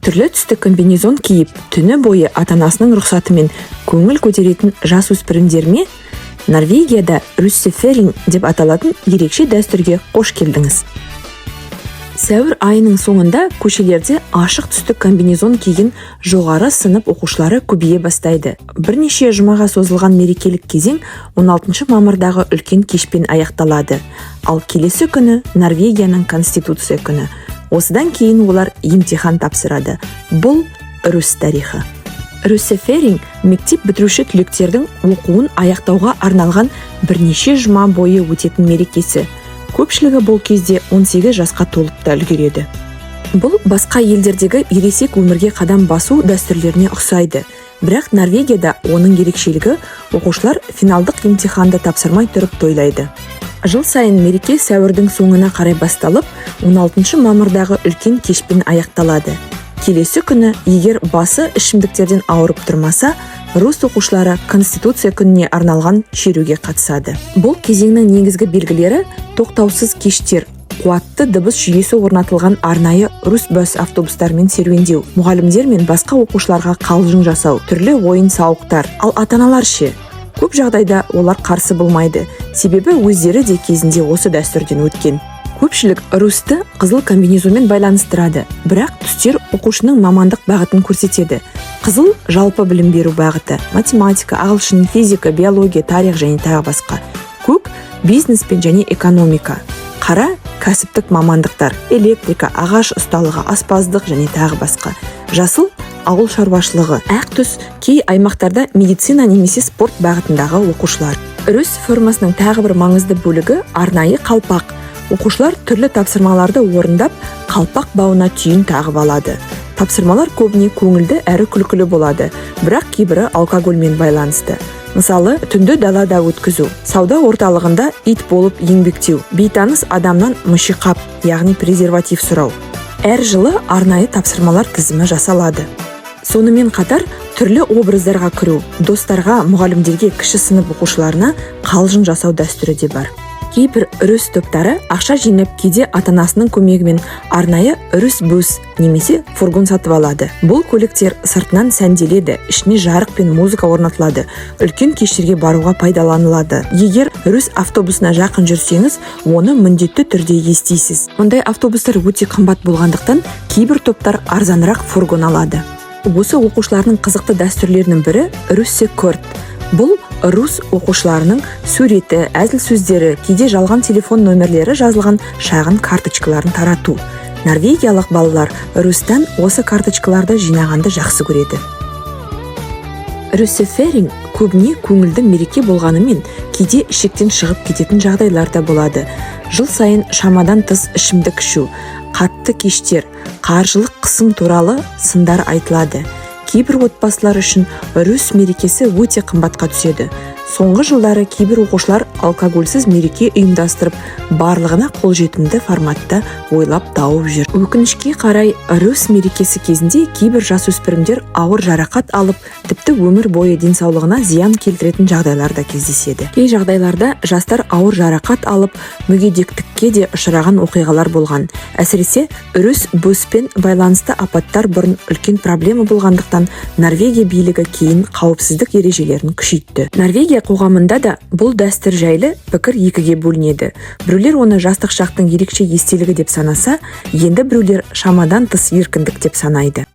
Түрлі түсті комбинезон киіп, түні бойы ата-анасының рұқсатымен көңіл көтеретін жасөспірімдер ме? Норвегияда руссеферинг деп аталатын ерекше дәстүрге қош келдіңіз. Сәуір айының соңында көшелерде ашық түсті комбинезон киген жоғары сынып оқушылары көбейе бастайды. Бірнеше жұмаға созылған мерекелік кезең 16 мамырдағы үлкен кешпен аяқталады. Ал келесі күні Норвегияның конституция күні. Осыдан кейін олар емтихан тапсырады. Бұл рус тарихы. Руссеферинг мектеп бітіруші түлектердің оқуын аяқтауға арналған бірнеше жұма бойы өтетін мерекесі. Көпшілігі бұл кезде 18 жасқа толып та үлгереді. Бұл басқа елдердегі ересек өмірге қадам басу дәстүрлеріне ұқсайды. Бірақ Норвегияда оның ерекшелігі оқушылар финалдық емтиханды тапсырмай тұрып тойлайды. Жыл сайын мереке сәуірдің соңына қарай басталып, 16 мамырдағы үлкен кешпен аяқталады. Келесі күні, егер басы ішімдіктерден ауырып тұрмаса, рус оқушылары конституция күніне арналған шеруге қатысады. Бұл кезеңнің негізгі белгілері тоқтаусыз кештер, қуатты дыбыс жүйесі орнатылған арнайы рус бас автобустармен серуендеу, мұғалімдер мен басқа оқушыларға қалжың жасау, түрлі ойын-сауықтар. Ал ата-аналар ше? Көп жағдайда олар қарсы болмайды, себебі өздері де кезінде осы дәстүрден өткен. Көпшілік русты қызыл комбинезонмен байланыстырады, бірақ түстер оқушының мамандық бағытын көрсетеді. Қызыл жалпы білім беру бағыты, математика, ағылшын, физика, биология, тарих және тағы басқа. Көк бизнес пен және экономика. Қара кәсіптік мамандықтар, электрика, ағаш ұсталығы, аспаздық және тағы басқа. Жасыл ауыл шаруашылығы. Ақ түс кей аймақтарда медицина немесе спорт бағытындағы оқушылар. Рус формасының тағы бір маңызды бөлігі арнайы қалпақ. Оқушылар түрлі тапсырмаларды орындап, қалпақ бауына түйін тағып алады. Тапсырмалар көбіне көңілді әрі күлкілі болады, бірақ кейбірі алкогольмен байланысты. Мысалы, түнді далада өткізу, сауда орталығында ит болып еңбектеу, бейтаныс адамнан мүшиқап, яғни презерватив сұрау. Әр жылы арнайы тапсырмалар тізімі жасалады. Сонымен қатар түрлі образдарға кіру, достарға, мұғалімдерге, кіші сынып оқушыларына қалжың жасау дәстүрі де бар. Кейбір үріс топтары ақша жинап, кейде ата-анасының көмегімен арнайы үріс бус немесе фургон сатып алады. Бұл көліктер сыртынан сәнделеді, ішіне жарық пен музыка орнатылады, үлкен кештерге баруға пайдаланылады. Егер үріс автобусына жақын жүрсеңіз, оны міндетті түрде естисіз. Мұндай автобустар өте қымбат болғандықтан, кейбір топтар арзанырақ фургон алады. Осы оқушыларының қызықты дәстүрлерінің бірі руссекорт. Бұл рус оқушыларының суреті, әзіл сөздері, кейде жалған телефон нөмірлері жазылған шағын карточкаларын тарату. Норвегиялық балалар рустан осы карточкаларды жинағанды жақсы көреді. Руссеферинг көбіне көңілді мереке болғанымен, кейде шектен шығып кететін жағдайлар да болады. Жыл сайын шамадан тыс ішімдік ішу, қатты кештер, қаржылық қысым туралы сындар айтылады. Кейбір отбасылар үшін рус мерекесі өте қымбатқа түседі. Соңғы жылдары кейбір оқушылар алкогольсіз мереке ұйымдастырып, барлығына қолжетімді форматта ойлап тауып жүр. Өкінішке қарай, рус мерекесі кезінде кейбір жасөспірімдер ауыр жарақат алып, тіпті өмір бойы денсаулығына зиян келтіретін жағдайлар да кездеседі. Кей жағдайларда жастар ауыр жарақат алып, мүгедектікке де ұшыраған оқиғалар болған. Әсіресе рус буспен байланысты апаттар бұрын үлкен проблема болғандықтан, Норвегия билігі кейін қауіпсіздік ережелерін күшейтті. Норвегия қоғамында да бұл дәстүр жайлы пікір екіге бөлінеді. Біреулер оны жастық шақтың ерекше естелігі деп санаса, енді біреулер шамадан тыс еркіндік деп санайды.